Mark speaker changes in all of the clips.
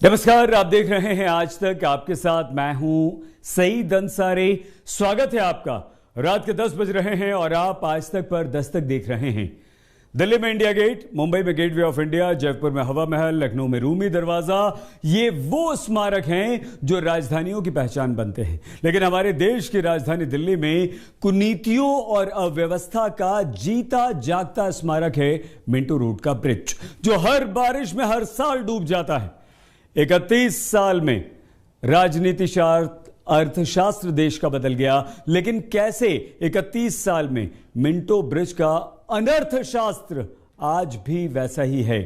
Speaker 1: नमस्कार, आप देख रहे हैं आज तक। आपके साथ मैं हूं सईद अंसारी। स्वागत है आपका। रात के 10 बज रहे हैं और आप आज तक पर दस्तक देख रहे हैं। दिल्ली में इंडिया गेट, मुंबई में गेटवे ऑफ इंडिया, जयपुर में हवा महल, लखनऊ में रूमी दरवाजा, ये वो स्मारक हैं जो राजधानियों की पहचान बनते हैं। लेकिन हमारे देश की राजधानी दिल्ली में कुनीतियों और अव्यवस्था का जीता जागता स्मारक है मिंटो रोड का ब्रिज, जो हर बारिश में हर साल डूब जाता है। 31 साल में राजनीति शास्त्र, अर्थशास्त्र देश का बदल गया, लेकिन कैसे 31 साल में मिंटो ब्रिज का अनर्थशास्त्र आज भी वैसा ही है।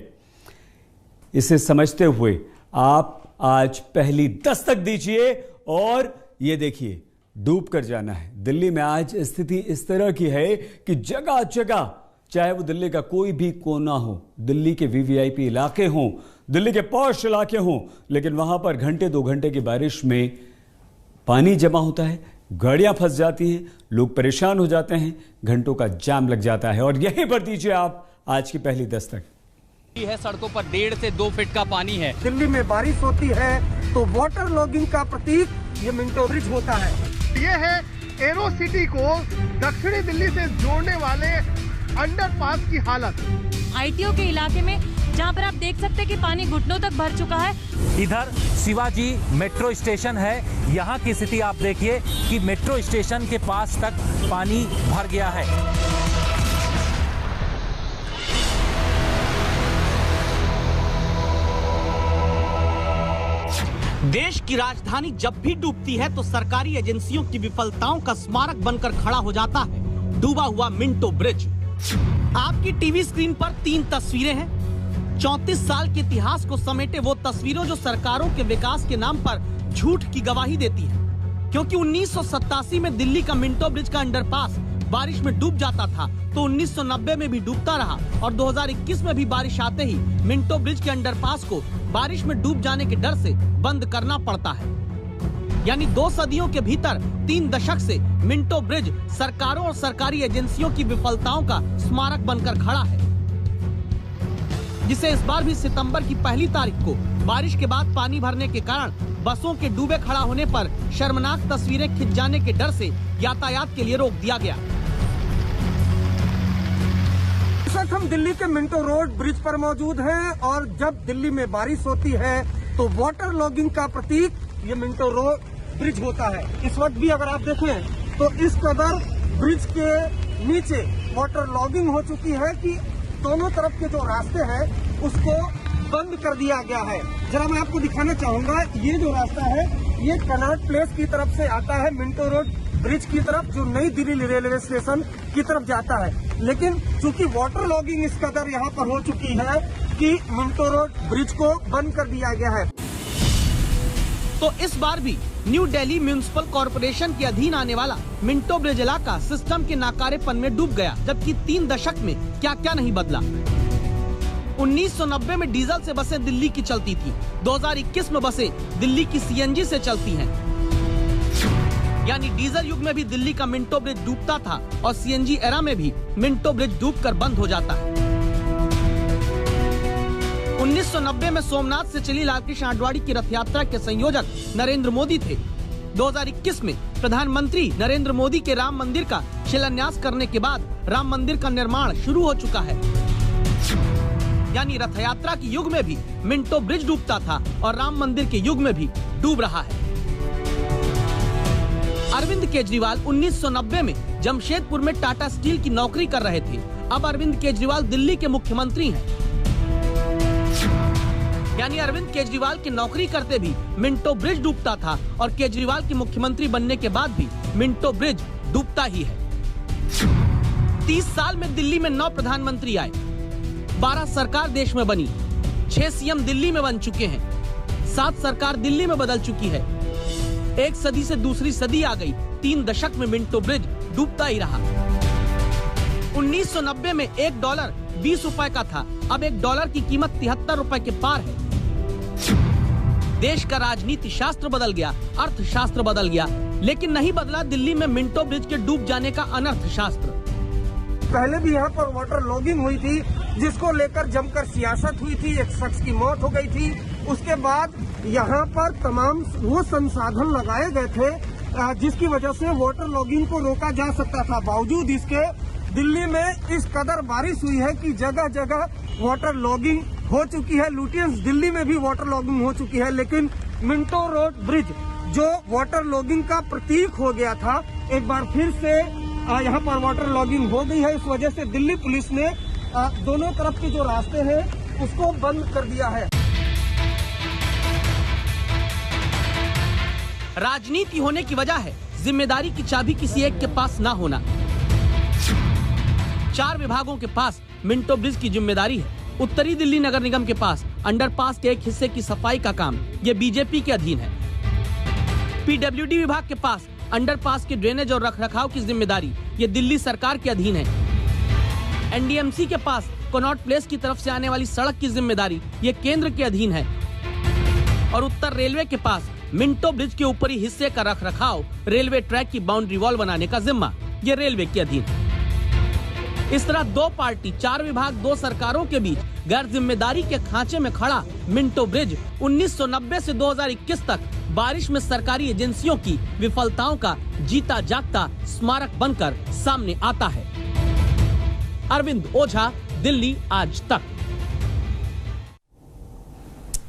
Speaker 1: इसे समझते हुए आप आज पहली दस्तक दीजिए और ये देखिए, डूब कर जाना है। दिल्ली में आज स्थिति इस तरह की है कि जगह जगह, चाहे वो दिल्ली का कोई भी कोना हो, दिल्ली के वीवीआईपी इलाके हों, दिल्ली के पॉश इलाके हों, लेकिन वहां पर घंटे 2 घंटे की बारिश में पानी जमा होता है, गाड़ियां फंस जाती हैं, लोग परेशान हो जाते हैं, घंटों का जाम लग जाता है। और यहीं पर दीजिए आप आज की पहली दस्तक।
Speaker 2: है सड़कों पर 1.5 से 2 फीट का पानी है।
Speaker 3: दिल्ली में बारिश होती है तो वाटर लॉगिंग का प्रतीक ये मिंटो ब्रिज होता है।
Speaker 4: ये है एरो सिटी को दक्षिणी दिल्ली से जोड़ने वाले अंडरपास की हालत।
Speaker 5: आईटीओ के इलाके में जहां पर आप देख सकते हैं कि पानी घुटनों तक भर चुका है।
Speaker 6: इधर शिवाजी मेट्रो स्टेशन है। यहाँ की स्थिति आप देखिए कि मेट्रो स्टेशन के पास तक पानी भर गया है।
Speaker 2: देश की राजधानी जब भी डूबती है तो सरकारी एजेंसियों की विफलताओं का स्मारक बनकर खड़ा हो जाता है डूबा हुआ मिंटो ब्रिज। आपकी टीवी स्क्रीन पर 3 तस्वीरें हैं। 34 साल के इतिहास को समेटे वो तस्वीरों जो सरकारों के विकास के नाम पर झूठ की गवाही देती है। क्योंकि 1987 में दिल्ली का मिंटो ब्रिज का अंडरपास बारिश में डूब जाता था तो 1990 में भी डूबता रहा और 2021 में भी बारिश आते ही मिंटो ब्रिज के अंडरपास को बारिश में डूब जाने के डर से बंद करना पड़ता है। यानी 2 सदियों के भीतर 3 दशक से मिंटो ब्रिज सरकारों और सरकारी एजेंसियों की विफलताओं का स्मारक बनकर खड़ा है, जिसे इस बार भी सितंबर की 1 तारीख को बारिश के बाद पानी भरने के कारण बसों के डूबे खड़ा होने पर शर्मनाक तस्वीरें खिंच जाने के डर से यातायात के लिए रोक दिया गया।
Speaker 3: इस वक्त हम दिल्ली के मिंटो रोड ब्रिज पर मौजूद हैं और जब दिल्ली में बारिश होती है तो वाटर लॉगिंग का प्रतीक ये मिंटो रोड ब्रिज होता है। इस वक्त भी अगर आप देखें तो इस कदर ब्रिज के नीचे वाटर लॉगिंग हो चुकी है कि दोनों तरफ के जो रास्ते हैं उसको बंद कर दिया गया है। जरा मैं आपको दिखाना चाहूंगा, ये जो रास्ता है ये कनॉट प्लेस की तरफ से आता है मिंटो रोड ब्रिज की तरफ, जो नई दिल्ली रेलवे स्टेशन की तरफ जाता है। लेकिन चूंकि वाटर लॉगिंग इस कदर यहाँ पर हो चुकी है कि मिंटो रोड ब्रिज को बंद कर दिया गया है।
Speaker 2: तो इस बार भी न्यू दिल्ली म्युनिसिपल कॉर्पोरेशन के अधीन आने वाला मिंटो ब्रिज इलाका सिस्टम के नाकारेपन में डूब गया, जबकि 3 दशक में क्या क्या नहीं बदला। 1990 में डीजल से बसें दिल्ली की चलती थी, 2021 में बसें दिल्ली की सीएनजी से चलती हैं। यानी डीजल युग में भी दिल्ली का मिंटो ब्रिज डूबता था और सीएनजी एरा में भी मिंटो ब्रिज डूबकर बंद हो जाता है। 1990 में सोमनाथ से चली लालकृष्ण आडवाणी की रथ यात्रा के संयोजक नरेंद्र मोदी थे। 2021 में प्रधानमंत्री नरेंद्र मोदी के राम मंदिर का शिलान्यास करने के बाद राम मंदिर का निर्माण शुरू हो चुका है। यानी रथ यात्रा के युग में भी मिंटो ब्रिज डूबता था और राम मंदिर के युग में भी डूब रहा है। अरविंद केजरीवाल 1990 में जमशेदपुर में टाटा स्टील की नौकरी कर रहे थे। अब अरविंद केजरीवाल दिल्ली के मुख्यमंत्री हैं। यानी अरविंद केजरीवाल की नौकरी करते भी मिंटो ब्रिज डूबता था और केजरीवाल की मुख्यमंत्री बनने के बाद भी मिंटो ब्रिज डूबता ही है। 30 साल में दिल्ली में 9 प्रधानमंत्री आए, 12 सरकार देश में बनी, 6 सीएम दिल्ली में बन चुके हैं, 7 सरकार दिल्ली में बदल चुकी है। 1 सदी से दूसरी सदी आ गई, 3 दशक में मिंटो ब्रिज डूबता ही रहा। 1990 में $1 20 रुपए का था, अब $1 की कीमत 73 रुपए के पार है। देश का राजनीति शास्त्र बदल गया, अर्थशास्त्र बदल गया, लेकिन नहीं बदला दिल्ली में मिंटो ब्रिज के डूब जाने का अनर्थशास्त्र।
Speaker 3: पहले भी यहाँ पर वाटर लॉगिंग हुई थी, जिसको लेकर जमकर सियासत हुई थी, एक शख्स की मौत हो गई थी। उसके बाद यहाँ पर तमाम वो संसाधन लगाए गए थे जिसकी वजह से वाटर लॉगिंग को रोका जा सकता था। बावजूद इसके दिल्ली में इस कदर बारिश हुई है कि जगह जगह वाटर लॉगिंग हो चुकी है। लुटियंस दिल्ली में भी वाटर लॉगिंग हो चुकी है, लेकिन मिंटो रोड ब्रिज जो वाटर लॉगिंग का प्रतीक हो गया था, एक बार फिर से यहाँ पर वाटर लॉगिंग हो गई है। इस वजह से दिल्ली पुलिस ने दोनों तरफ के जो रास्ते हैं उसको बंद कर दिया है।
Speaker 2: राजनीति होने की वजह है जिम्मेदारी की चाबी किसी एक के पास ना होना। 4 विभागों के पास मिंटो ब्रिज की जिम्मेदारी है। उत्तरी दिल्ली नगर निगम के पास अंडरपास के एक हिस्से की सफाई का काम ये बीजेपी के अधीन है। पीडब्ल्यूडी विभाग के पास अंडरपास के ड्रेनेज और रखरखाव की जिम्मेदारी ये दिल्ली सरकार के अधीन है। एनडीएमसी के पास कनॉट प्लेस की तरफ से आने वाली सड़क की जिम्मेदारी ये केंद्र के अधीन है। और उत्तर रेलवे के पास मिंटो ब्रिज के ऊपरी हिस्से का रखरखाव, रेलवे ट्रैक की बाउंड्री वॉल बनाने का जिम्मा ये रेलवे के अधीन है। इस तरह 2 पार्टी, 4 विभाग, 2 सरकारों के बीच गैर जिम्मेदारी के खांचे में खड़ा मिंटो ब्रिज 1990 से 2021 तक बारिश में सरकारी एजेंसियों की विफलताओं का जीता जागता स्मारक बनकर सामने आता है। अरविंद ओझा, दिल्ली आज तक।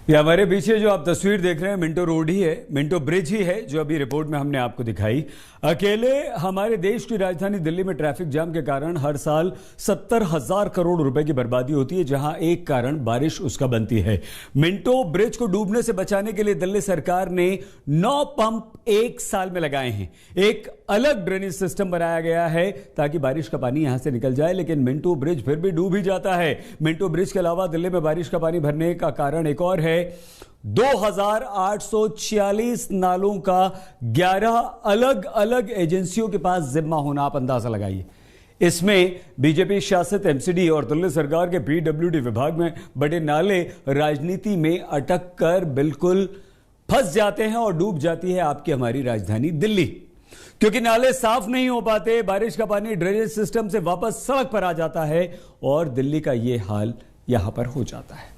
Speaker 1: ये हमारे पीछे जो आप तस्वीर देख रहे हैं मिंटो रोड ही है, मिंटो ब्रिज ही है जो अभी रिपोर्ट में हमने आपको दिखाई। अकेले हमारे देश की राजधानी दिल्ली में ट्रैफिक जाम के कारण हर साल 70,000 करोड़ रुपए की बर्बादी होती है, जहां एक कारण बारिश उसका बनती है। मिंटो ब्रिज को डूबने से बचाने के लिए दिल्ली सरकार ने 9 पंप 1 साल में लगाए हैं। एक अलग ड्रेनेज सिस्टम बनाया गया है ताकि बारिश का पानी यहां से निकल जाए, लेकिन मिंटो ब्रिज फिर भी डूब ही जाता है। मिंटो ब्रिज के अलावा दिल्ली में बारिश का पानी भरने का कारण एक और है। 2846 नालों का 11 अलग अलग एजेंसियों के पास जिम्मा होना, आप अंदाजा लगाइए। इसमें बीजेपी शासित एमसीडी और दिल्ली सरकार के पीडब्ल्यूडी विभाग में बड़े नाले राजनीति में अटक कर बिल्कुल फंस जाते हैं और डूब जाती है आपकी हमारी राजधानी दिल्ली, क्योंकि नाले साफ नहीं हो पाते। बारिश का पानी ड्रेनेज सिस्टम से वापस सड़क पर आ जाता है और दिल्ली का यह हाल यहां पर हो जाता है।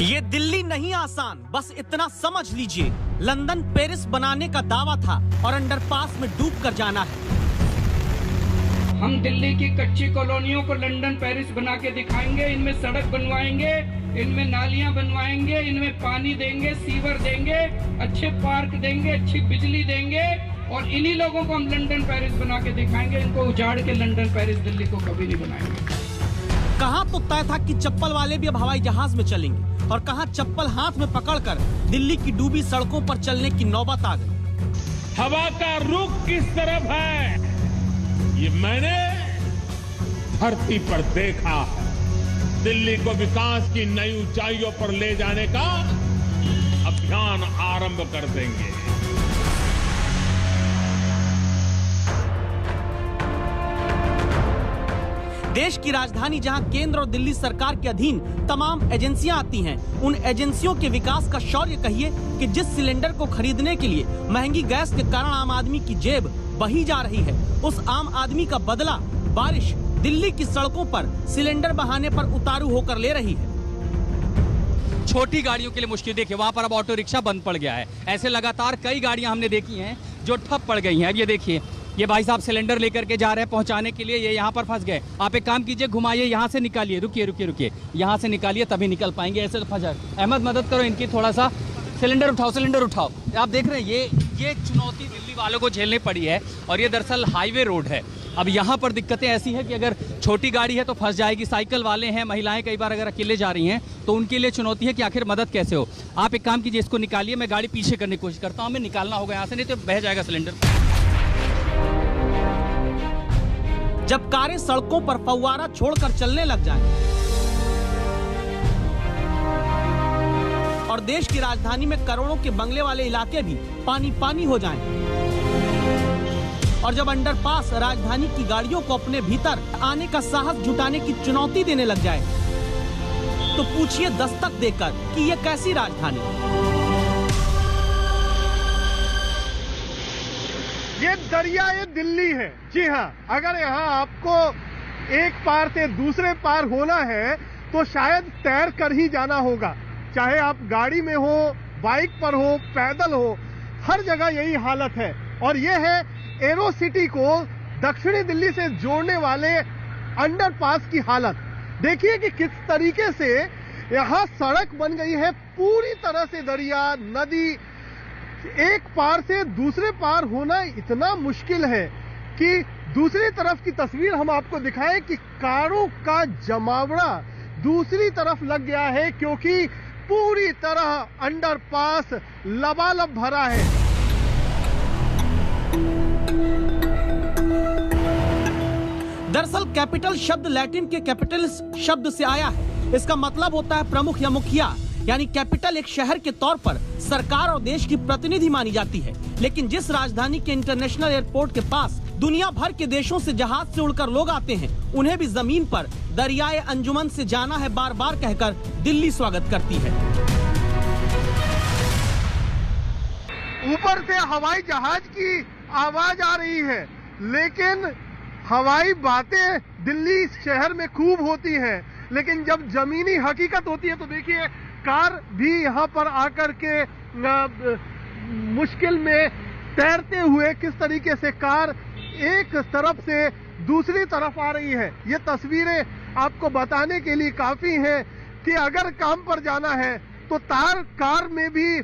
Speaker 2: ये दिल्ली नहीं आसान, बस इतना समझ लीजिए। लंदन पेरिस बनाने का दावा था और अंडरपास में डूब कर जाना है।
Speaker 7: हम दिल्ली की कच्ची कॉलोनियों को लंदन पेरिस बना के दिखाएंगे। इनमें सड़क बनवाएंगे, इनमें नालियां बनवाएंगे, इनमें पानी देंगे, सीवर देंगे, अच्छे पार्क देंगे, अच्छी बिजली देंगे और इन्हीं लोगों को हम लंदन पेरिस बना के दिखाएंगे। इनको उजाड़ के लंदन पेरिस दिल्ली को कभी नहीं बनाएंगे।
Speaker 2: कहां तो तय था कि चप्पल वाले भी अब हवाई जहाज में चलेंगे और कहां चप्पल हाथ में पकड़कर दिल्ली की डूबी सड़कों पर चलने की नौबत आ गई।
Speaker 8: हवा का रुख किस तरफ है ये मैंने धरती पर देखा है। दिल्ली को विकास की नई ऊंचाइयों पर ले जाने का अभियान आरंभ कर देंगे।
Speaker 2: देश की राजधानी जहां केंद्र और दिल्ली सरकार के अधीन तमाम एजेंसियां आती हैं, उन एजेंसियों के विकास का शौर्य कहिए कि जिस सिलेंडर को खरीदने के लिए महंगी गैस के कारण आम आदमी की जेब बही जा रही है, उस आम आदमी का बदला बारिश दिल्ली की सड़कों पर सिलेंडर बहाने पर उतारू होकर ले रही है।
Speaker 9: छोटी गाड़ियों के लिए मुश्किल, देखिए वहां पर अब ऑटो रिक्शा बंद पड़ गया है। ऐसे लगातार कई गाड़ियां हमने देखी हैं जो ठप पड़ गई हैं। अब ये देखिए, ये भाई साहब सिलेंडर लेकर के जा रहे हैं पहुंचाने के लिए, ये यहाँ पर फंस गए। आप एक काम कीजिए, घुमाइए, यहाँ से निकालिए, रुकिए, यहाँ से निकालिए तभी निकल पाएंगे, ऐसे तो फंस जाए। अहमद मदद करो इनकी, थोड़ा सा सिलेंडर उठाओ। आप देख रहे हैं ये चुनौती दिल्ली वालों को झेलनी पड़ी है और ये दरअसल हाईवे रोड है। अब यहाँ पर दिक्कतें ऐसी है कि अगर छोटी गाड़ी है तो फंस जाएगी, साइकिल वाले हैं, महिलाएं कई बार अगर अकेले जा रही हैं तो उनके लिए चुनौती है कि आखिर मदद कैसे हो। आप एक काम कीजिए, इसको निकालिए, मैं गाड़ी पीछे करने की कोशिश करता हूँ। हमें निकालना होगा यहाँ से, नहीं तो बह जाएगा सिलेंडर।
Speaker 2: जब कारें सड़कों पर फव्वारा छोड़कर चलने लग जाएं और देश की राजधानी में करोड़ों के बंगले वाले इलाके भी पानी हो जाएं, और जब अंडरपास राजधानी की गाड़ियों को अपने भीतर आने का साहस जुटाने की चुनौती देने लग जाए, तो पूछिए दस्तक देकर कि ये कैसी राजधानी।
Speaker 4: ये दरिया ये दिल्ली है। जी हाँ, अगर यहाँ आपको एक पार से दूसरे पार होना है तो शायद तैर कर ही जाना होगा। चाहे आप गाड़ी में हो, बाइक पर हो, पैदल हो, हर जगह यही हालत है। और ये है एरो सिटी को दक्षिणी दिल्ली से जोड़ने वाले अंडरपास की हालत। देखिए कि किस तरीके से यहाँ सड़क बन गई है, पूरी तरह से दरिया, नदी, एक पार से दूसरे पार होना इतना मुश्किल है कि दूसरी तरफ की तस्वीर हम आपको दिखाएं कि कारों का जमावड़ा दूसरी तरफ लग गया है, क्योंकि पूरी तरह अंडरपास लबालब भरा है।
Speaker 2: दरअसल कैपिटल शब्द लैटिन के कैपिटल्स शब्द से आया है। इसका मतलब होता है प्रमुख या मुखिया, यानी कैपिटल एक शहर के तौर पर सरकार और देश की प्रतिनिधि मानी जाती है। लेकिन जिस राजधानी के इंटरनेशनल एयरपोर्ट के पास दुनिया भर के देशों से जहाज से उड़कर लोग आते हैं, उन्हें भी जमीन पर दरियाए अंजुमन से जाना है बार बार कहकर दिल्ली स्वागत करती है।
Speaker 4: ऊपर से हवाई जहाज की आवाज आ रही है, लेकिन हवाई बातें दिल्ली शहर में खूब होती हैं, लेकिन जब जमीनी हकीकत होती है तो देखिए कार भी यहाँ पर आकर के मुश्किल में तैरते हुए किस तरीके से कार एक तरफ से दूसरी तरफ आ रही है। ये तस्वीरें आपको बताने के लिए काफी हैं कि अगर काम पर जाना है तो कार में भी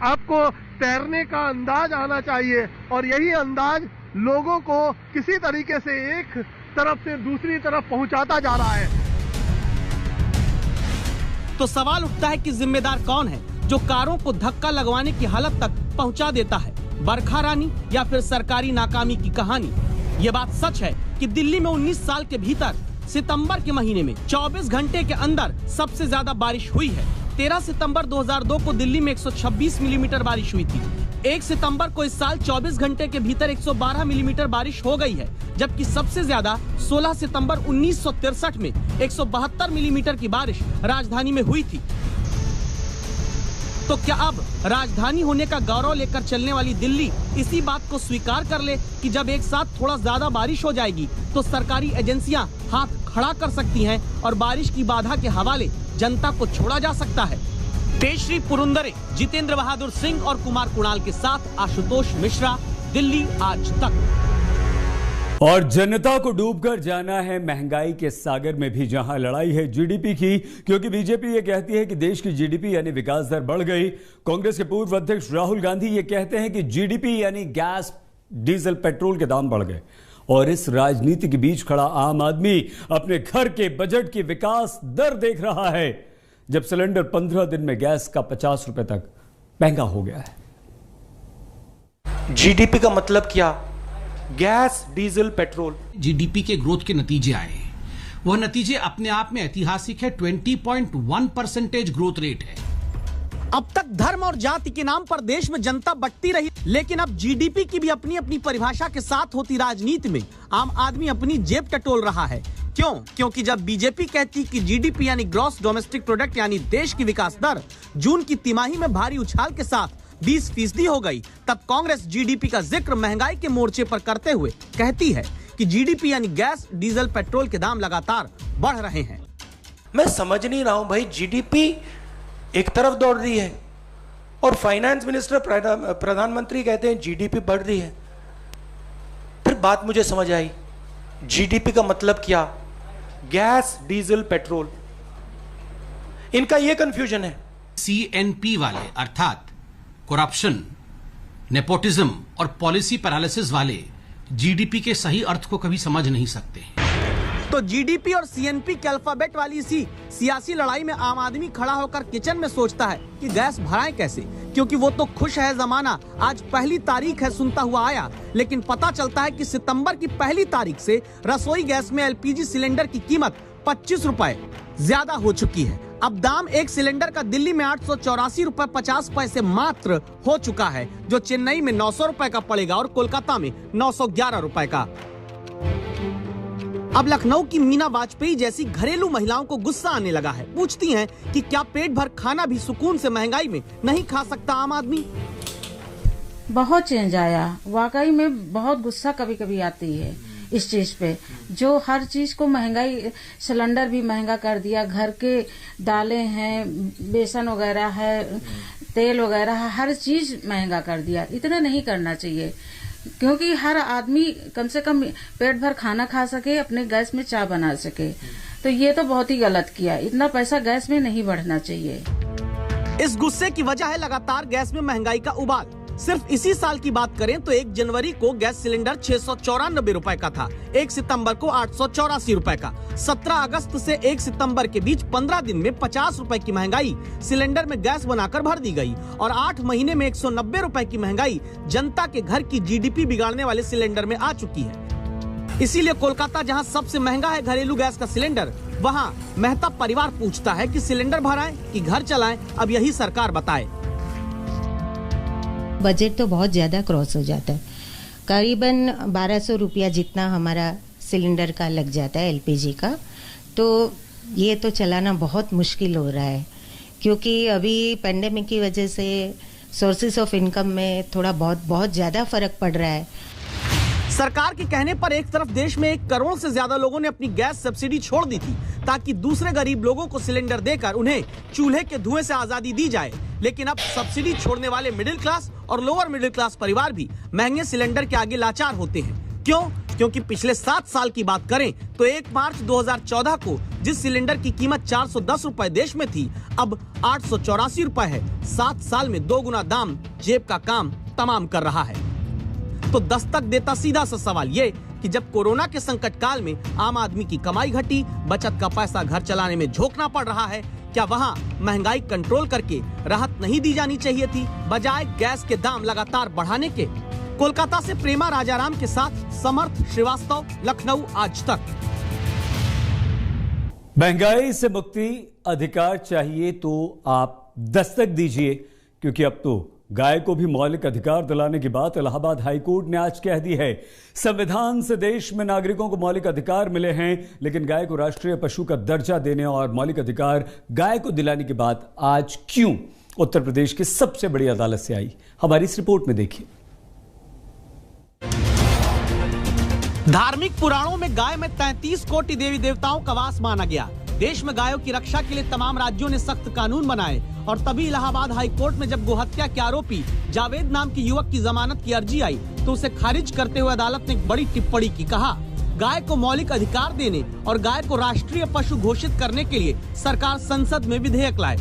Speaker 4: आपको तैरने का अंदाज आना चाहिए, और यही अंदाज लोगों को किसी तरीके से एक तरफ से दूसरी तरफ पहुंचाता जा रहा है।
Speaker 2: तो सवाल उठता है कि जिम्मेदार कौन है जो कारों को धक्का लगवाने की हालत तक पहुंचा देता है, बरखा रानी या फिर सरकारी नाकामी की कहानी। ये बात सच है कि दिल्ली में 19 साल के भीतर सितंबर के महीने में 24 घंटे के अंदर सबसे ज्यादा बारिश हुई है। 13 सितंबर 2002 को दिल्ली में 126 मिलीमीटर बारिश हुई थी। 1 सितंबर को इस साल 24 घंटे के भीतर 112 मिलीमीटर बारिश हो गई है, जबकि सबसे ज्यादा 16 सितंबर 1963 में 172 मिलीमीटर की बारिश राजधानी में हुई थी। तो क्या अब राजधानी होने का गौरव लेकर चलने वाली दिल्ली इसी बात को स्वीकार कर ले कि जब एक साथ थोड़ा ज्यादा बारिश हो जाएगी तो सरकारी एजेंसियां हाथ खड़ा कर सकती हैं और बारिश की बाधा के हवाले जनता को छोड़ा जा सकता है? तेजश्री पुरंदरे, जितेंद्र बहादुर सिंह और कुमार कुणाल के साथ आशुतोष मिश्रा, दिल्ली आज तक।
Speaker 1: और जनता को डूबकर जाना है महंगाई के सागर में भी, जहां लड़ाई है जीडीपी की, क्योंकि बीजेपी ये कहती है कि देश की जीडीपी यानी विकास दर बढ़ गई। कांग्रेस के पूर्व अध्यक्ष राहुल गांधी ये कहते हैं कि जीडीपी यानी गैस, डीजल, पेट्रोल के दाम बढ़ गए। और इस राजनीति के बीच खड़ा आम आदमी अपने घर के बजट की विकास दर देख रहा है, जब सिलेंडर 15 दिन में गैस का 50 रुपए तक महंगा हो गया है।
Speaker 10: जीडीपी का मतलब क्या? Gas, diesel, petrol.
Speaker 11: जीडीपी के ग्रोथ के नतीजे आए, वह नतीजे अपने आप में ऐतिहासिक है। 20.1% ग्रोथ रेट है।
Speaker 2: अब तक धर्म और जाति के नाम पर देश में जनता बंटती रही, लेकिन अब जीडीपी की भी अपनी अपनी परिभाषा के साथ होती राजनीति में आम आदमी अपनी जेब टटोल रहा है। क्यों? क्योंकि जब बीजेपी कहती कि जीडीपी यानी ग्रॉस डोमेस्टिक प्रोडक्ट यानी देश की विकास दर जून की तिमाही में भारी उछाल के साथ 20% हो गई, तब कांग्रेस जीडीपी का जिक्र महंगाई के मोर्चे पर करते हुए कहती है कि जीडीपी यानी गैस, डीजल, पेट्रोल के दाम लगातार बढ़ रहे हैं।
Speaker 10: मैं समझ नहीं रहा हूं भाई, जीडीपी एक तरफ दौड़ रही है और फाइनेंस मिनिस्टर, प्रधानमंत्री कहते हैं जीडीपी बढ़ रही है। फिर बात मुझे समझ आई, जीडीपी का मतलब क्या? गैस, डीजल, पेट्रोल, इनका यह कंफ्यूजन है।
Speaker 11: सीएनपी वाले अर्थात करप्शन, नेपोटिज्म और पॉलिसी पैरालिसिस वाले जीडीपी के सही अर्थ को कभी समझ नहीं सकते।
Speaker 2: तो जीडीपी और सीएनपी के अल्फाबेट वाली इसी सियासी लड़ाई में आम आदमी खड़ा होकर किचन में सोचता है कि गैस भराएं कैसे, क्योंकि वो तो खुश है जमाना, आज 1 तारीख है सुनता हुआ आया, लेकिन पता चलता है कि सितंबर की 1 तारीख से रसोई गैस में एलपीजी सिलेंडर की कीमत 25 रुपए ज्यादा हो चुकी है। अब दाम एक सिलेंडर का दिल्ली में 884 रुपए 50 पैसे मात्र हो चुका है, जो चेन्नई में 900 रुपए का पड़ेगा और कोलकाता में 911 रुपए का। अब लखनऊ की मीना वाजपेयी जैसी घरेलू महिलाओं को गुस्सा आने लगा है। पूछती हैं कि क्या पेट भर खाना भी सुकून से महंगाई में नहीं खा सकता आम आदमी?
Speaker 12: बहुत चेंज आया, वाकई में बहुत गुस्सा कभी कभी आती है। इस चीज पे, जो हर चीज को महंगाई, सिलेंडर भी महंगा कर दिया, घर के दालें हैं, बेसन वगैरह है, तेल वगैरह है, हर चीज महंगा कर दिया। इतना नहीं करना चाहिए, क्योंकि हर आदमी कम से कम पेट भर खाना खा सके, अपने गैस में चाय बना सके। तो ये तो बहुत ही गलत किया, इतना पैसा गैस में नहीं बढ़ना चाहिए।
Speaker 2: इस गुस्से की वजह है लगातार गैस में महंगाई का उबाल। सिर्फ इसी साल की बात करें तो 1 जनवरी को गैस सिलेंडर 694 रुपए का था, 1 सितंबर को 884 रुपए का। 17 अगस्त से 1 सितंबर के बीच 15 दिन में 50 रुपए की महंगाई सिलेंडर में गैस बनाकर भर दी गई और 8 महीने में 190 रुपए की महंगाई जनता के घर की जीडीपी बिगाड़ने वाले सिलेंडर में आ चुकी है। इसीलिए कोलकाता, जहां सबसे महंगा है घरेलू गैस का सिलेंडर, वहां मेहता परिवार पूछता है कि सिलेंडर भराएं कि घर चलाएं, अब यही सरकार बताए।
Speaker 13: बजट तो बहुत ज़्यादा क्रॉस हो जाता है, करीबन 1200 रुपया जितना हमारा सिलेंडर का लग जाता है एलपीजी का। तो ये तो चलाना बहुत मुश्किल हो रहा है, क्योंकि अभी पेंडेमिक की वजह से सोर्सेस ऑफ इनकम में थोड़ा बहुत ज़्यादा फर्क पड़ रहा है।
Speaker 2: सरकार के कहने पर एक तरफ देश में 1 करोड़ से ज्यादा लोगों ने अपनी गैस सब्सिडी छोड़ दी थी ताकि दूसरे गरीब लोगों को सिलेंडर देकर उन्हें चूल्हे के धुएं से आजादी दी जाए, लेकिन अब सब्सिडी छोड़ने वाले मिडिल क्लास और लोअर मिडिल क्लास परिवार भी महंगे सिलेंडर के आगे लाचार होते हैं। क्यों? क्योंकि पिछले 7 साल की बात करें तो 1 मार्च 2014 को जिस सिलेंडर की कीमत 410 रुपए देश में थी, अब 884 रुपए है। 7 साल में 2 गुना दाम जेब का काम तमाम कर रहा है। तो दस्तक देता सीधा सा सवाल ये कि जब कोरोना के संकट काल में आम आदमी की कमाई घटी, बचत का पैसा घर चलाने में झोंकना पड़ रहा है, क्या वहाँ महंगाई कंट्रोल करके राहत नहीं दी जानी चाहिए थी, बजाय गैस के दाम लगातार बढ़ाने के? कोलकाता से प्रेमा राजाराम के साथ समर्थ श्रीवास्तव, लखनऊ, आज तक।
Speaker 1: महंगाई से मुक्ति अधिकार चाहिए तो आप दस्तक दीजिए, क्योंकि अब तो गाय को भी मौलिक अधिकार दिलाने की बात इलाहाबाद हाईकोर्ट ने आज कह दी है। संविधान से देश में नागरिकों को मौलिक अधिकार मिले हैं, लेकिन गाय को राष्ट्रीय पशु का दर्जा देने और मौलिक अधिकार गाय को दिलाने की बात आज क्यों उत्तर प्रदेश की सबसे बड़ी अदालत से आई, हमारी इस रिपोर्ट में देखिए।
Speaker 2: धार्मिक पुराणों में गाय में 33 कोटि देवी देवताओं का वास माना गया। देश में गायों की रक्षा के लिए तमाम राज्यों ने सख्त कानून बनाए और तभी इलाहाबाद हाई कोर्ट में जब गोहत्या के आरोपी जावेद नाम के युवक की जमानत की अर्जी आई तो उसे खारिज करते हुए अदालत ने एक बड़ी टिप्पणी की। कहा, गाय को मौलिक अधिकार देने और गाय को राष्ट्रीय पशु घोषित करने के लिए सरकार संसद में विधेयक लाए।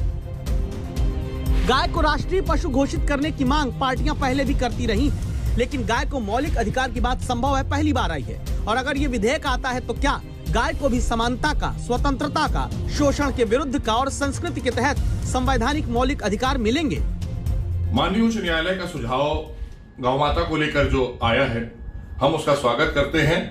Speaker 2: गाय को राष्ट्रीय पशु घोषित करने की मांग पार्टियां पहले भी करती रही, लेकिन गाय को मौलिक अधिकार की बात संभव है पहली बार आई है। और अगर ये विधेयक आता है तो क्या गाय को भी समानता का, स्वतंत्रता का, शोषण के विरुद्ध का और संस्कृति के तहत संवैधानिक मौलिक अधिकार मिलेंगे?
Speaker 14: माननीय उच्च न्यायालय का सुझाव गौ माता को लेकर जो आया है, हम उसका स्वागत करते हैं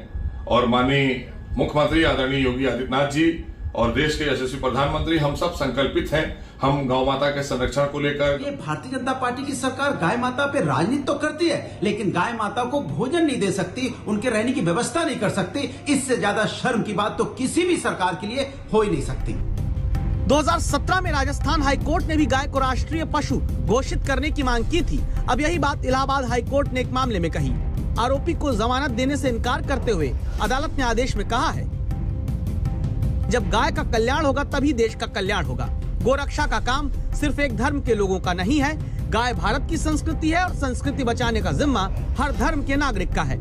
Speaker 14: और माननीय मुख्यमंत्री आदरणीय योगी आदित्यनाथ जी और देश के यशस्वी प्रधानमंत्री हम सब संकल्पित हैं हम गौ माता के संरक्षण को लेकर।
Speaker 15: ये भारतीय जनता पार्टी की सरकार गाय माता पे राजनीति तो करती है, लेकिन गाय माता को भोजन नहीं दे सकती, उनके रहने की व्यवस्था नहीं कर सकती। इससे ज्यादा शर्म की बात तो किसी भी सरकार के लिए हो ही नहीं सकती।
Speaker 2: 2017 में राजस्थान हाईकोर्ट ने भी गाय को राष्ट्रीय पशु घोषित करने की मांग की थी। अब यही बात इलाहाबाद हाईकोर्ट ने एक मामले में कही। आरोपी को जमानत देने से इनकार करते हुए अदालत ने आदेश में कहा है, जब गाय का कल्याण होगा तभी देश का कल्याण होगा। गोरक्षा का काम सिर्फ एक धर्म के लोगों का नहीं है, गाय भारत की संस्कृति है और संस्कृति बचाने का जिम्मा हर धर्म के नागरिक का है।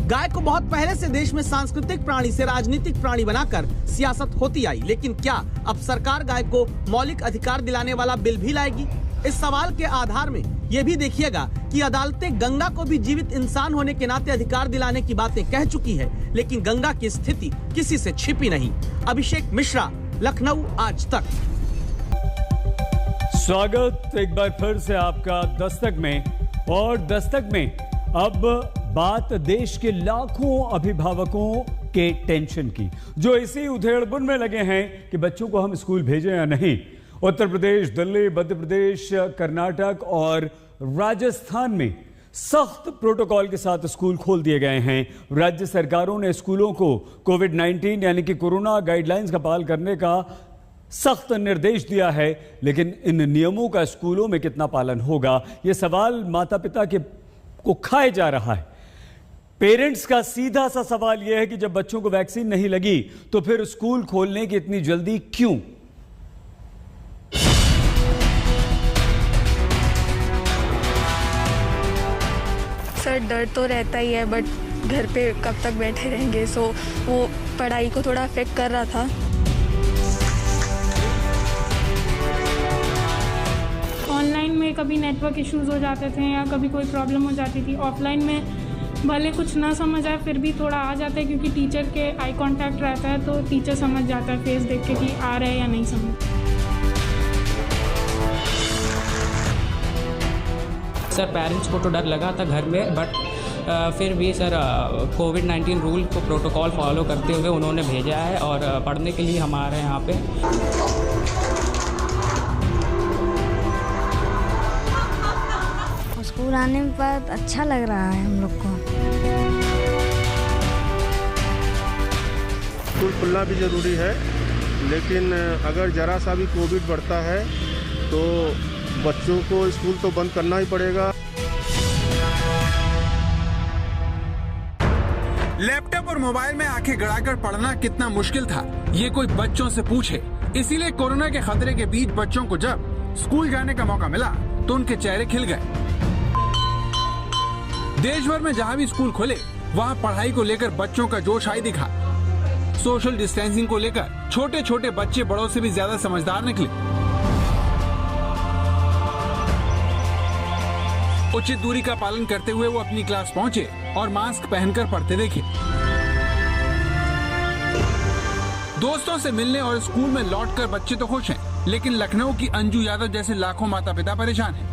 Speaker 2: गाय को बहुत पहले से देश में सांस्कृतिक प्राणी से राजनीतिक प्राणी बनाकर सियासत होती आई, लेकिन क्या अब सरकार गाय को मौलिक अधिकार दिलाने वाला बिल भी लाएगी? इस सवाल के आधार में ये भी देखिएगा कि अदालतें गंगा को भी जीवित इंसान होने के नाते अधिकार दिलाने की बातें कह चुकी है, लेकिन गंगा की स्थिति किसी से छिपी नहीं। अभिषेक मिश्रा, लखनऊ, आज तक।
Speaker 1: स्वागत एक बार फिर से आपका दस्तक में। और दस्तक में अब बात देश के लाखों अभिभावकों के टेंशन की, जो इसी उधेड़बुन में लगे हैं कि बच्चों को हम स्कूल भेजें या नहीं। उत्तर प्रदेश, दिल्ली, मध्य प्रदेश, कर्नाटक और राजस्थान में सख्त प्रोटोकॉल के साथ स्कूल खोल दिए गए हैं। राज्य सरकारों ने स्कूलों को कोविड-19 यानी कि कोरोना गाइडलाइंस का पालन करने का सख्त निर्देश दिया है, लेकिन इन नियमों का स्कूलों में कितना पालन होगा, यह सवाल माता पिता को खाए जा रहा है। पेरेंट्स का सीधा सा सवाल यह है कि जब बच्चों को वैक्सीन नहीं लगी तो फिर स्कूल खोलने की इतनी जल्दी क्यों?
Speaker 16: सर डर तो रहता ही है, बट घर पे कब तक बैठे रहेंगे, सो वो पढ़ाई को थोड़ा अफेक्ट कर रहा था।
Speaker 17: ऑनलाइन में कभी नेटवर्क इश्यूज हो जाते थे या कभी कोई प्रॉब्लम हो जाती थी। ऑफलाइन में भले कुछ ना समझ आए फिर भी थोड़ा आ जाता है, क्योंकि टीचर के आई कांटेक्ट रहता है तो टीचर समझ जाता है फेस देख के कि आ रहे हैं या नहीं समझ।
Speaker 18: सर पेरेंट्स को तो डर लगा था घर में, बट फिर भी सर कोविड-19 रूल को प्रोटोकॉल फॉलो करते हुए उन्होंने भेजा है और पढ़ने के लिए हमारे यहाँ पे।
Speaker 19: स्कूल आने के बाद अच्छा लग रहा है हम लोग को।
Speaker 4: स्कूल खुलना भी ज़रूरी है, लेकिन अगर ज़रा सा भी कोविड बढ़ता है तो बच्चों को स्कूल तो बंद करना ही पड़ेगा।
Speaker 20: लैपटॉप और मोबाइल में आंखें गड़ाकर पढ़ना कितना मुश्किल था, ये कोई बच्चों से पूछे। इसीलिए कोरोना के खतरे के बीच बच्चों को जब स्कूल जाने का मौका मिला तो उनके चेहरे खिल गए। देश भर में जहां भी स्कूल खुले वहां पढ़ाई को लेकर बच्चों का जोश आई दिखा। सोशल डिस्टेंसिंग को लेकर छोटे छोटे बच्चे बड़ों से भी ज्यादा समझदार निकले। उचित दूरी का पालन करते हुए वो अपनी क्लास पहुंचे और मास्क पहनकर पढ़ते देखे। दोस्तों से मिलने और स्कूल में लौटकर बच्चे तो खुश हैं, लेकिन लखनऊ की अंजू यादव जैसे लाखों माता पिता परेशान हैं।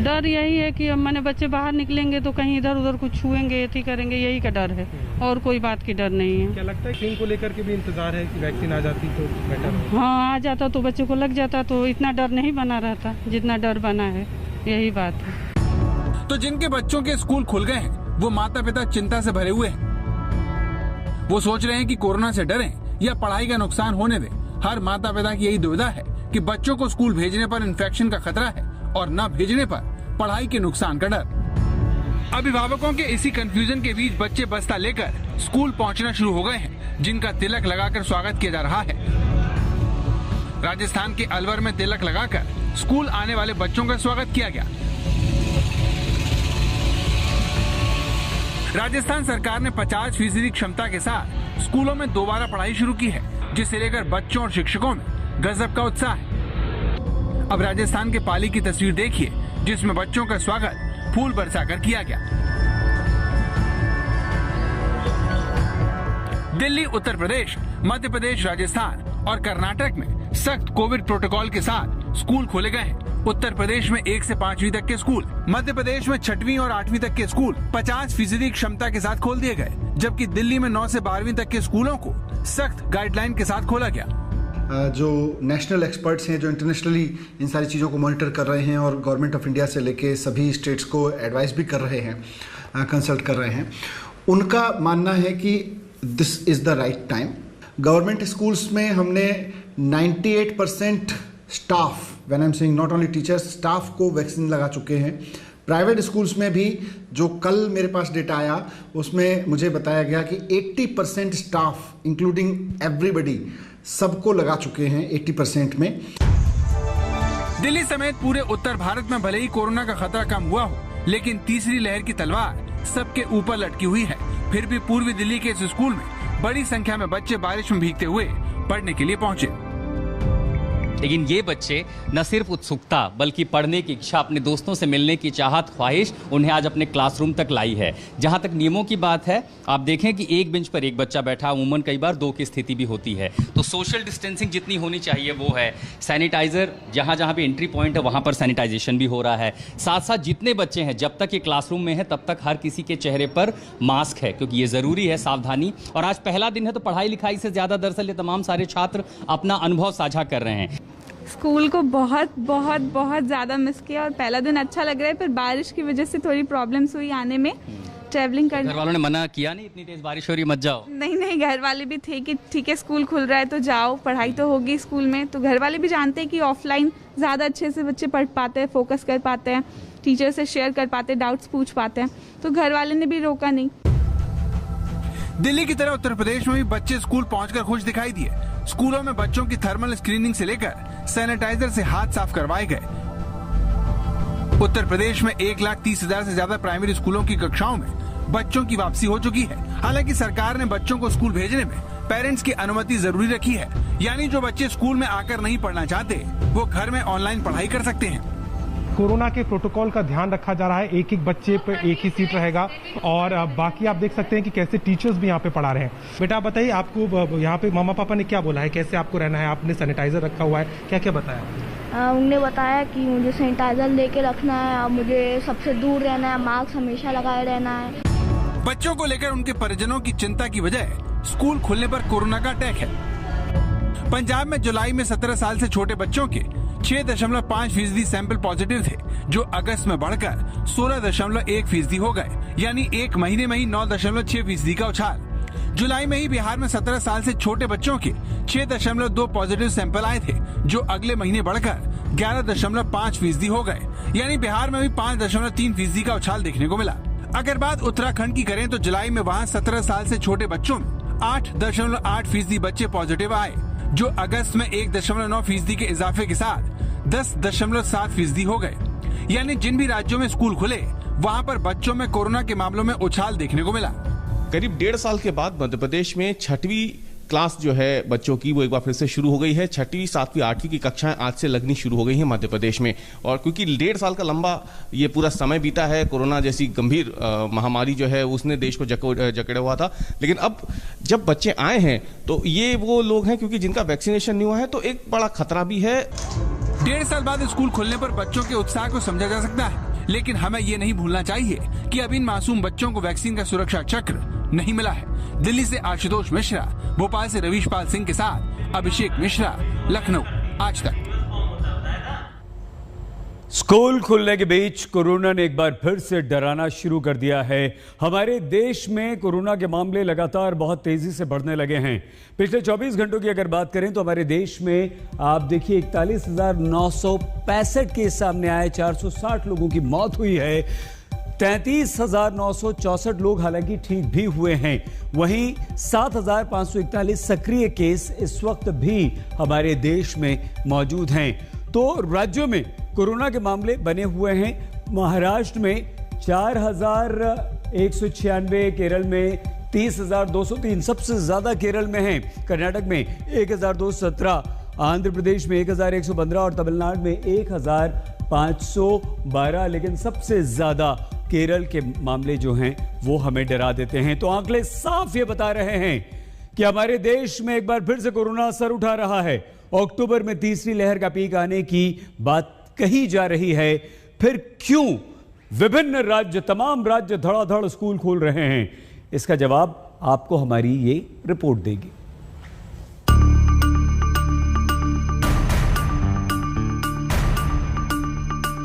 Speaker 21: डर यही है कि अब मैंने बच्चे बाहर निकलेंगे तो कहीं इधर उधर कुछ छुएंगे, एथी करेंगे, यही का डर है और कोई बात की डर नहीं है।
Speaker 22: क्या लगता है वैक्सीन को लेकर के भी इंतजार है कि वैक्सीन आ जाती तो बेटर?
Speaker 21: हाँ, आ जाता तो बच्चों को लग जाता तो इतना डर नहीं बना रहता जितना डर बना है, यही बात है।
Speaker 20: तो जिनके बच्चों के स्कूल खुल गए हैं वो माता पिता चिंता से भरे हुए हैं। वो सोच रहे हैं कि कोरोना से डरें या पढ़ाई का नुकसान होने दें। हर माता पिता की यही दुविधा है कि बच्चों को स्कूल भेजने पर इन्फेक्शन का खतरा है और न भेजने पर पढ़ाई के नुकसान का डर। अभिभावकों के इसी कंफ्यूजन के बीच बच्चे बस्ता लेकर स्कूल पहुंचना शुरू हो गए हैं, जिनका तिलक लगाकर स्वागत किया जा रहा है। राजस्थान के अलवर में तिलक लगाकर स्कूल आने वाले बच्चों का स्वागत किया गया। राजस्थान सरकार ने 50% क्षमता के साथ स्कूलों में दोबारा पढ़ाई शुरू की है, जिसे लेकर बच्चों और शिक्षकों में गजब का उत्साह है। अब राजस्थान के पाली की तस्वीर देखिए, जिसमें बच्चों का स्वागत फूल बरसाकर किया गया। दिल्ली, उत्तर प्रदेश, मध्य प्रदेश, राजस्थान और कर्नाटक में सख्त कोविड प्रोटोकॉल के साथ स्कूल खोले गए हैं। उत्तर प्रदेश में 1 से 5वीं तक के स्कूल, मध्य प्रदेश में 6वीं और 8वीं तक के स्कूल 50% क्षमता के साथ खोल दिए गए, जबकि दिल्ली में 9 से 12वीं तक के स्कूलों को सख्त गाइडलाइन के साथ खोला गया।
Speaker 23: जो नेशनल एक्सपर्ट्स हैं, जो इंटरनेशनली इन सारी चीज़ों को मॉनिटर कर रहे हैं और गवर्नमेंट ऑफ इंडिया से लेके सभी स्टेट्स को एडवाइस भी कर रहे हैं, कंसल्ट कर रहे हैं, उनका मानना है कि this is the right time. Government schools में हमने 98% staff, when I am saying not only teachers, staff को वैक्सीन लगा चुके हैं। प्राइवेट स्कूल्स में भी जो कल मेरे पास डेटा आया उसमें मुझे बताया गया कि 80% स्टाफ इंक्लूडिंग एवरीबडी सबको लगा चुके हैं 80% में।
Speaker 20: दिल्ली समेत पूरे उत्तर भारत में भले ही कोरोना का खतरा कम हुआ हो, लेकिन तीसरी लहर की तलवार सबके ऊपर लटकी हुई है। फिर भी पूर्वी दिल्ली के इस स्कूल में बड़ी संख्या में बच्चे बारिश में भीगते हुए पढ़ने के लिए पहुंचे।
Speaker 9: लेकिन ये बच्चे न सिर्फ उत्सुकता बल्कि पढ़ने की इच्छा, अपने दोस्तों से मिलने की चाहत, ख्वाहिश उन्हें आज अपने क्लासरूम तक लाई है। जहां तक नियमों की बात है, आप देखें कि एक बेंच पर एक बच्चा बैठा, अमूमन कई बार 2 की स्थिति भी होती है। तो सोशल डिस्टेंसिंग जितनी होनी चाहिए वो है। सैनिटाइजर जहां जहां भी एंट्री पॉइंट है वहां पर सैनिटाइजेशन भी हो रहा है। साथ साथ जितने बच्चे हैं, जब तक ये क्लासरूम में है तब तक हर किसी के चेहरे पर मास्क है, क्योंकि ये ज़रूरी है, सावधानी। और आज पहला दिन है तो पढ़ाई लिखाई से ज़्यादा दरअसल ये तमाम सारे छात्र अपना अनुभव साझा कर रहे हैं।
Speaker 24: स्कूल को बहुत बहुत बहुत ज़्यादा मिस किया और पहला दिन अच्छा लग रहा है, पर बारिश की वजह से थोड़ी प्रॉब्लम्स हुई आने में, ट्रैवलिंग करने।
Speaker 9: घर वालों ने मना किया नहीं, इतनी तेज बारिश हो रही मत जाओ?
Speaker 24: नहीं, घर वाले भी थे कि ठीक है स्कूल खुल रहा है तो जाओ, पढ़ाई तो होगी स्कूल में। तो घर वाले भी जानते हैं कि ऑफलाइन ज़्यादा अच्छे से बच्चे पढ़ पाते हैं, फोकस कर पाते हैं। टीचर से शेयर कर पाते, डाउट्स पूछ पाते हैं, तो घर वाले ने भी रोका नहीं।
Speaker 20: दिल्ली की तरह उत्तर प्रदेश में भी बच्चे स्कूल पहुंचकर खुश दिखाई दिए। स्कूलों में बच्चों की थर्मल स्क्रीनिंग से लेकर सैनिटाइजर से हाथ साफ करवाए गए। उत्तर प्रदेश में 1,30,000 से ज्यादा प्राइमरी स्कूलों की कक्षाओं में बच्चों की वापसी हो चुकी है। हालांकि सरकार ने बच्चों को स्कूल भेजने में पेरेंट्स की अनुमति जरूरी रखी है, यानी जो बच्चे स्कूल में आकर नहीं पढ़ना चाहते वो घर में ऑनलाइन पढ़ाई कर सकते हैं।
Speaker 22: कोरोना के प्रोटोकॉल का ध्यान रखा जा रहा है, एक एक बच्चे पे एक ही सीट रहेगा और बाकी आप देख सकते हैं कि कैसे टीचर्स भी यहाँ पे पढ़ा रहे हैं। बेटा आप बताइए, आपको यहाँ पे मामा पापा ने क्या बोला है, कैसे आपको रहना है? आपने सैनिटाइजर रखा हुआ है, क्या क्या बताया?
Speaker 3: उन्होंने बताया कि मुझे सैनिटाइजर लेके रखना है और मुझे सबसे दूर रहना है, मास्क हमेशा लगाए रहना है।
Speaker 20: बच्चों को लेकर उनके परिजनों की चिंता की वजह स्कूल खुलने पर कोरोना का अटैक है। पंजाब में जुलाई में 17 साल से छोटे बच्चों के 6.5% सैंपल पॉजिटिव थे, जो अगस्त में बढ़कर 16.1% हो गए, यानी एक महीने में ही 9.6% का उछाल। जुलाई में ही बिहार में 17 साल से छोटे बच्चों के 6.2 पॉजिटिव सैंपल आए थे, जो अगले महीने बढ़कर 11.5% हो गए, यानी बिहार में भी 5.3% का उछाल देखने को मिला। अगर बात उत्तराखंड की करें तो जुलाई में वहाँ 17 साल से छोटे बच्चों में 8.8% बच्चे पॉजिटिव आए, जो अगस्त में 1.9% के इजाफे के साथ 10.7% हो गए। यानी जिन भी राज्यों में स्कूल खुले वहाँ पर बच्चों में कोरोना के मामलों में उछाल देखने को मिला।
Speaker 5: करीब 1.5 साल के बाद मध्य प्रदेश में 6वीं क्लास जो है बच्चों की वो एक बार फिर से शुरू हो गई है। 6वीं, 7वीं, 8वीं की कक्षाएं आज से लगनी शुरू हो गई हैं मध्य प्रदेश में। और क्योंकि 1.5 साल का लंबा ये पूरा समय बीता है, कोरोना जैसी गंभीर महामारी जो है उसने देश को जकड़े हुआ था, लेकिन अब जब बच्चे आए हैं तो ये वो लोग हैं क्योंकि जिनका वैक्सीनेशन नहीं हुआ है, तो एक बड़ा खतरा भी है।
Speaker 20: 1.5 साल बाद स्कूल खुलने पर बच्चों के उत्साह को समझा जा सकता है, लेकिन हमें ये नहीं भूलना चाहिए कि अब इन मासूम बच्चों को वैक्सीन का सुरक्षा चक्र नहीं मिला है। दिल्ली से आशुतोष मिश्रा, भोपाल से रवीशपाल सिंह के साथ अभिषेक मिश्रा, लखनऊ, आज तक।
Speaker 1: स्कूल खुलने के बीच कोरोना ने एक बार फिर से डराना शुरू कर दिया है। हमारे देश में कोरोना के मामले लगातार बहुत तेजी से बढ़ने लगे हैं। पिछले 24 घंटों की अगर बात करें तो हमारे देश में आप देखिए 41,965 केस सामने आए, 460 लोगों की मौत हुई है, 33,964 लोग हालांकि ठीक भी हुए हैं। वहीं 7,541 सक्रिय केस इस वक्त भी हमारे देश में मौजूद हैं। तो राज्यों में कोरोना के मामले बने हुए हैं। महाराष्ट्र में 4,196, केरल में 30,203, सबसे ज्यादा केरल में है। कर्नाटक में 1,217, आंध्र प्रदेश में 1,115 और तमिलनाडु में 1,512। लेकिन सबसे ज्यादा केरल के मामले जो हैं वो हमें डरा देते हैं। तो आंकड़े साफ ये बता रहे हैं कि हमारे देश में एक बार फिर से कोरोना सर उठा रहा है। अक्टूबर में तीसरी लहर का पीक आने की बात कही जा रही है। फिर क्यों विभिन्न राज्य, तमाम राज्य धड़ाधड़ स्कूल खोल रहे हैं, इसका जवाब आपको हमारी ये रिपोर्ट देगी।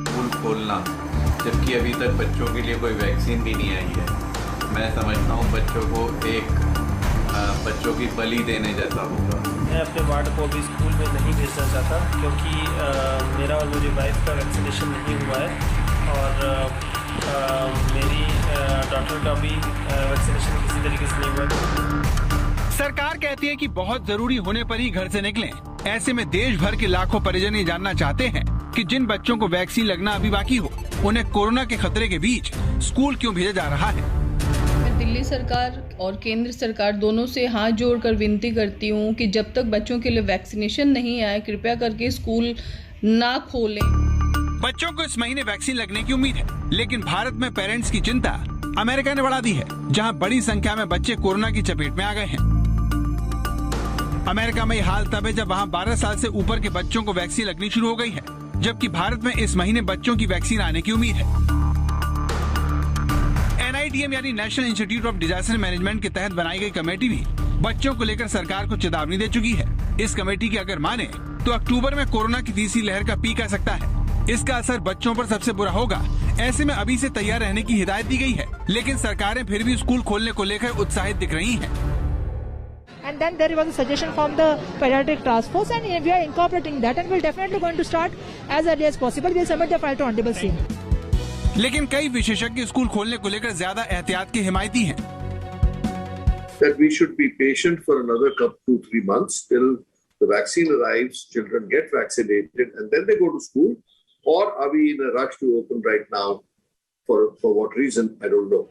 Speaker 6: स्कूल खोलना जबकि अभी तक बच्चों के लिए कोई वैक्सीन भी नहीं आई है, मैं समझता हूँ बच्चों की बलि देने जैसा होगा।
Speaker 7: मैं अपने वार्ड को भी स्कूल में नहीं भेजना चाहता क्योंकि मेरा और मेरी वाइफ का वैक्सीनेशन नहीं हुआ है और मेरी डॉटर का भी वैक्सीनेशन किसी तरीके से नहीं हुआ है।
Speaker 20: सरकार कहती है कि बहुत जरूरी होने पर ही घर से निकलें। ऐसे में देश भर के लाखों परिजन ये जानना चाहते हैं कि जिन बच्चों को वैक्सीन लगना अभी बाकी हो, उन्हें कोरोना के खतरे के बीच स्कूल क्यों भेजा जा रहा है।
Speaker 25: दिल्ली सरकार और केंद्र सरकार दोनों से हाथ जोड़कर विनती करती हूँ कि जब तक बच्चों के लिए वैक्सीनेशन नहीं आए, कृपया करके स्कूल ना खोलें।
Speaker 20: बच्चों को इस महीने वैक्सीन लगने की उम्मीद है, लेकिन भारत में पेरेंट्स की चिंता अमेरिका ने बढ़ा दी है, जहां बड़ी संख्या में बच्चे कोरोना की चपेट में आ गए हैं। अमेरिका में यह हाल तब है जब वहां 12 साल से ऊपर के बच्चों को वैक्सीन लगनी शुरू हो गई है, जबकि भारत में इस महीने बच्चों की वैक्सीन आने की उम्मीद है। NITM यानी national institute of disaster management के तहत बनाई गई कमेटी भी बच्चों को लेकर सरकार को चेतावनी दे चुकी है। इस कमेटी की अगर माने तो अक्टूबर में कोरोना की तीसरी लहर का पीक आ सकता है। इसका असर बच्चों पर सबसे बुरा होगा। ऐसे में अभी से तैयार रहने की हिदायत दी गई है, लेकिन सरकारें फिर भी स्कूल खोलने को लेकर उत्साहित दिख रही हैं।
Speaker 26: And then there was a suggestion from the pediatric task force, and we are incorporating that, and we're definitely going to start as early as possible. We'll submit the file to Honorable CM.
Speaker 20: लेकिन कई विशेषज्ञ school खोलने को लेकर ज्यादा एहतियात के हिमायती हैं।
Speaker 8: That we should be patient for another 2-3 months till the vaccine arrives, children get vaccinated, and then they go to school. Or are we in a rush to open right now? For what reason? I don't know.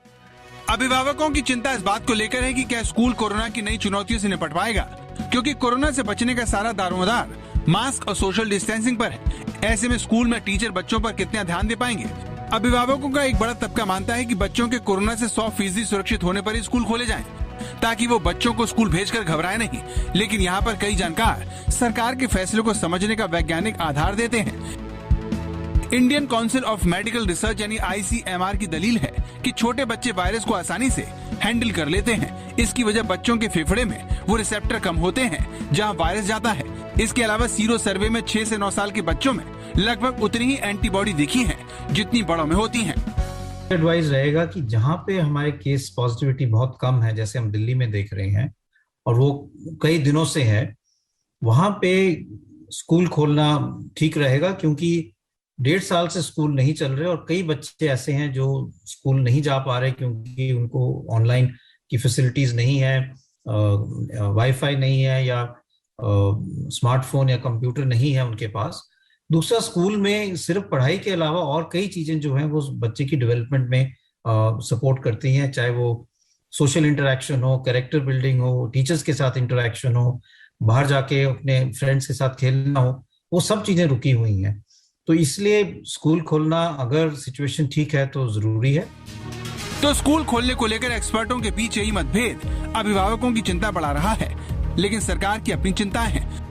Speaker 20: अभिभावकों की चिंता इस बात को लेकर है कि क्या स्कूल कोरोना की नई चुनौतियों से निपट पाएगा, क्योंकि कोरोना से बचने का सारा दारोमदार मास्क और सोशल डिस्टेंसिंग पर है। ऐसे में स्कूल में टीचर बच्चों पर कितना ध्यान दे पाएंगे। अभिभावकों का एक बड़ा तबका मानता है कि बच्चों के कोरोना से 100% सुरक्षित होने पर ही स्कूल खोले जाएं, ताकि वो बच्चों को स्कूल भेजकर घबराए नहीं। लेकिन यहाँ पर कई जानकार सरकार के फैसले को समझने का वैज्ञानिक आधार देते हैं। Indian council of medical research यानी ICMR की दलील है कि छोटे बच्चे वायरस को आसानी से हैंडल कर लेते हैं। इसकी वजह बच्चों के फेफड़े में वो रिसेप्टर कम होते हैं जहां वायरस जाता है। इसके अलावा सीरो सर्वे में 6 से 9 साल के बच्चों में लगभग उतनी ही एंटीबॉडी दिखी है जितनी बड़ों में होती है।
Speaker 10: एडवाइस रहेगा कि जहां पे हमारे केस पॉजिटिविटी बहुत कम है, जैसे हम दिल्ली में देख रहे हैं और वो कई दिनों से है, वहां पे स्कूल खोलना ठीक रहेगा, क्योंकि 1.5 साल से स्कूल नहीं चल रहे और कई बच्चे ऐसे हैं जो स्कूल नहीं जा पा रहे क्योंकि उनको ऑनलाइन की फैसिलिटीज नहीं है, वाईफाई नहीं है या स्मार्टफोन या कंप्यूटर नहीं है उनके पास। दूसरा, स्कूल में सिर्फ पढ़ाई के अलावा और कई चीजें जो हैं वो बच्चे की डेवलपमेंट में सपोर्ट करती हैं, चाहे वो सोशल इंटरेक्शन हो, कैरेक्टर बिल्डिंग हो, टीचर्स के साथ इंटरेक्शन हो, बाहर जाके अपने फ्रेंड्स के साथ खेलना हो, वो सब चीजें रुकी हुई हैं। तो इसलिए स्कूल खोलना अगर सिचुएशन ठीक है तो जरूरी है।
Speaker 20: तो स्कूल खोलने को लेकर एक्सपर्टों के बीच यही मतभेद अभिभावकों की चिंता बढ़ा रहा है, लेकिन सरकार की अपनी चिंताएं हैं।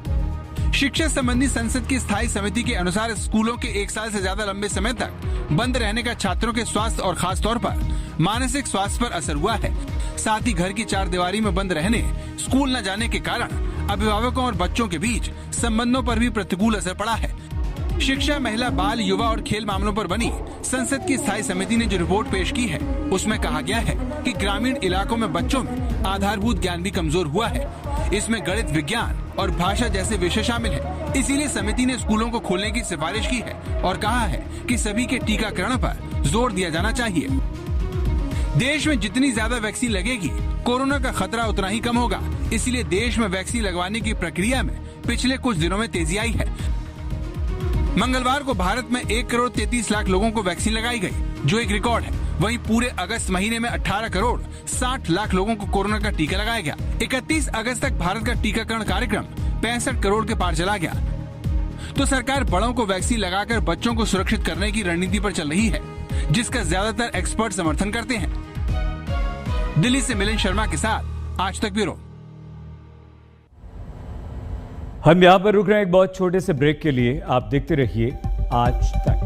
Speaker 20: शिक्षा संबंधी संसद की स्थायी समिति के अनुसार स्कूलों के 1 साल से ज्यादा लंबे समय तक बंद रहने का छात्रों के स्वास्थ्य और खास तौर पर मानसिक स्वास्थ्य पर असर हुआ है। साथ ही घर की 4 दीवारी में बंद रहने, स्कूल न जाने के कारण अभिभावकों और बच्चों के बीच संबंधों पर भी प्रतिकूल असर पड़ा है। शिक्षा, महिला, बाल, युवा और खेल मामलों पर बनी संसद की स्थायी समिति ने जो रिपोर्ट पेश की है उसमें कहा गया है कि ग्रामीण इलाकों में बच्चों में आधारभूत ज्ञान भी कमजोर हुआ है। इसमें गणित, विज्ञान और भाषा जैसे विषय शामिल है। इसीलिए समिति ने स्कूलों को खोलने की सिफारिश की है और कहा है कि सभी के टीकाकरण पर जोर दिया जाना चाहिए। देश में जितनी ज्यादा वैक्सीन लगेगी, कोरोना का खतरा उतना ही कम होगा। इसलिए देश में वैक्सीन लगवाने की प्रक्रिया में पिछले कुछ दिनों में तेजी आई है। मंगलवार को भारत में 1,33,00,000 लोगों को वैक्सीन लगाई गई, जो एक रिकॉर्ड है। वहीं पूरे अगस्त महीने में 18,60,00,000 लोगों को कोरोना का टीका लगाया गया। 31 अगस्त तक भारत का टीकाकरण कार्यक्रम 65 करोड़ के पार चला गया। तो सरकार बड़ों को वैक्सीन लगाकर बच्चों को सुरक्षित करने की रणनीति पर चल रही है, जिसका ज्यादातर एक्सपर्ट समर्थन करते हैं। दिल्ली से मिलिंद शर्मा के साथ आज तक ब्यूरो।
Speaker 1: हम यहाँ पर रुक रहे हैं एक बहुत छोटे से ब्रेक के लिए। आप देखते रहिए आज तक।